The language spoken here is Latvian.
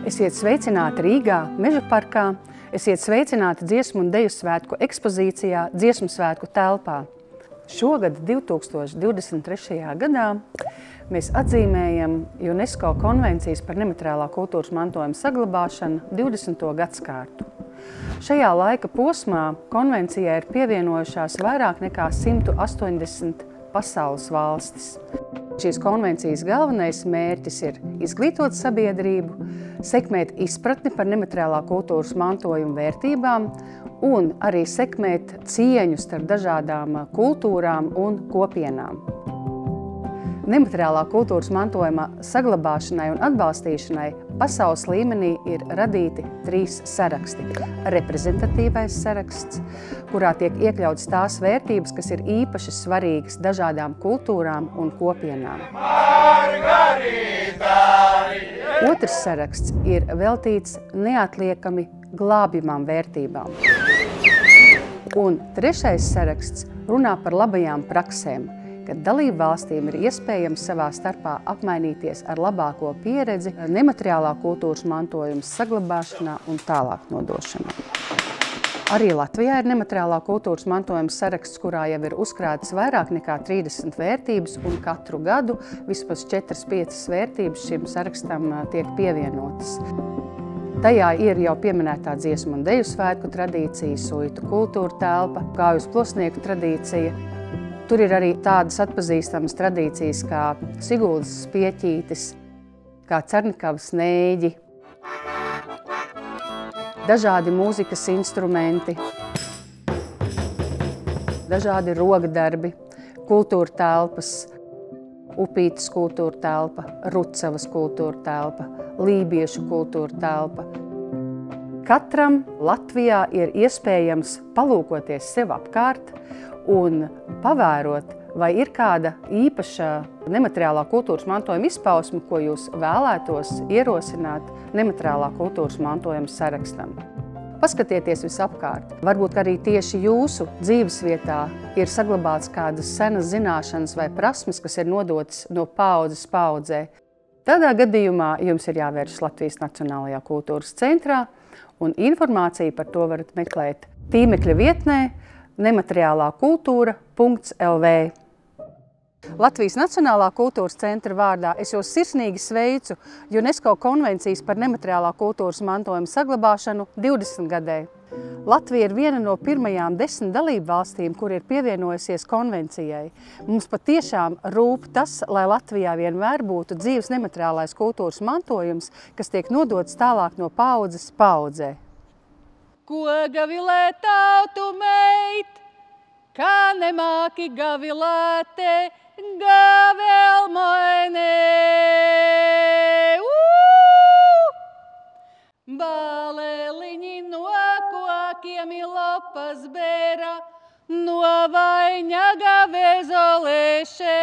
Esiet sveicināti Rīgā, Meža parkā, esiet sveicināti Dziesmu un deju svētku ekspozīcijā Dziesmu svētku telpā. Šogad, 2023. gadā, mēs atzīmējam UNESCO konvencijas par nemateriālā kultūras mantojuma saglabāšanu 20. gadskārtu. Šajā laika posmā konvencijai ir pievienojušās vairāk nekā 180 pasaules valstis. Šīs konvencijas galvenais mērķis ir izglītot sabiedrību, sekmēt izpratni par nemateriālā kultūras mantojuma vērtībām un arī sekmēt cieņu starp dažādām kultūrām un kopienām. Nemateriālā kultūras mantojuma saglabāšanai un atbalstīšanai pasaules līmenī ir radīti 3 saraksti. Reprezentatīvais saraksts, kurā tiek iekļautas tās vērtības, kas ir īpaši svarīgas dažādām kultūrām un kopienām. Otrs saraksts ir veltīts neatliekami glābjamām vērtībām. Un trešais saraksts runā par labajām praksēm, kad dalību valstīm ir iespējams savā starpā apmainīties ar labāko pieredzi nemateriālā kultūras mantojuma saglabāšanā un tālāk nodošanā. Arī Latvijā ir nemateriālā kultūras mantojuma saraksts, kurā jau ir uzkrātas vairāk nekā 30 vērtības, un katru gadu vismaz 4-5 vērtības šim sarakstam tiek pievienotas. Tajā ir jau pieminētā dziesmu un deju svētku tradīcija, suitu kultūra telpa, gājus plosnieku tradīcija. Tur ir arī tādas atpazīstamas tradīcijas kā Siguldas spieķītis, kā Cernikavas nēģi, dažādi mūzikas instrumenti, dažādi rokdarbi, kultūra telpas, Upītes kultūra telpa, Rucavas kultūra telpa, Lībiešu kultūra telpa. Katram Latvijā ir iespējams palūkoties sev apkārt un pavērot, vai ir kāda īpaša nemateriālā kultūras mantojuma izpausme, ko jūs vēlētos ierosināt nemateriālā kultūras mantojuma sarakstam. Paskatieties visapkārt. Varbūt arī tieši jūsu dzīvesvietā ir saglabāts kādas senas zināšanas vai prasmes, kas ir nodotas no paaudzes paaudzē. Tādā gadījumā jums ir jāvēršas Latvijas Nacionālajā kultūras centrā, un informāciju par to varat meklēt tīmekļa vietnē nemateriālākultūra.lv. Latvijas Nacionālā kultūras centra vārdā es jūs sirsnīgi sveicu UNESCO konvencijas par nemateriālā kultūras mantojuma saglabāšanu 20 gadē. Latvija ir viena no pirmajām 10 dalību valstīm, kur ir pievienojusies konvencijai. Mums patiešām rūp tas, lai Latvijā vienmēr būtu dzīves nemateriālais kultūras mantojums, kas tiek nodots tālāk no paaudzes paaudzē. Ko gavilē tautu meit, kā nemāki gavilēte, gavelmoine. Baleliņi no kokiem lopas bēra, no vaiņa gavezolēše.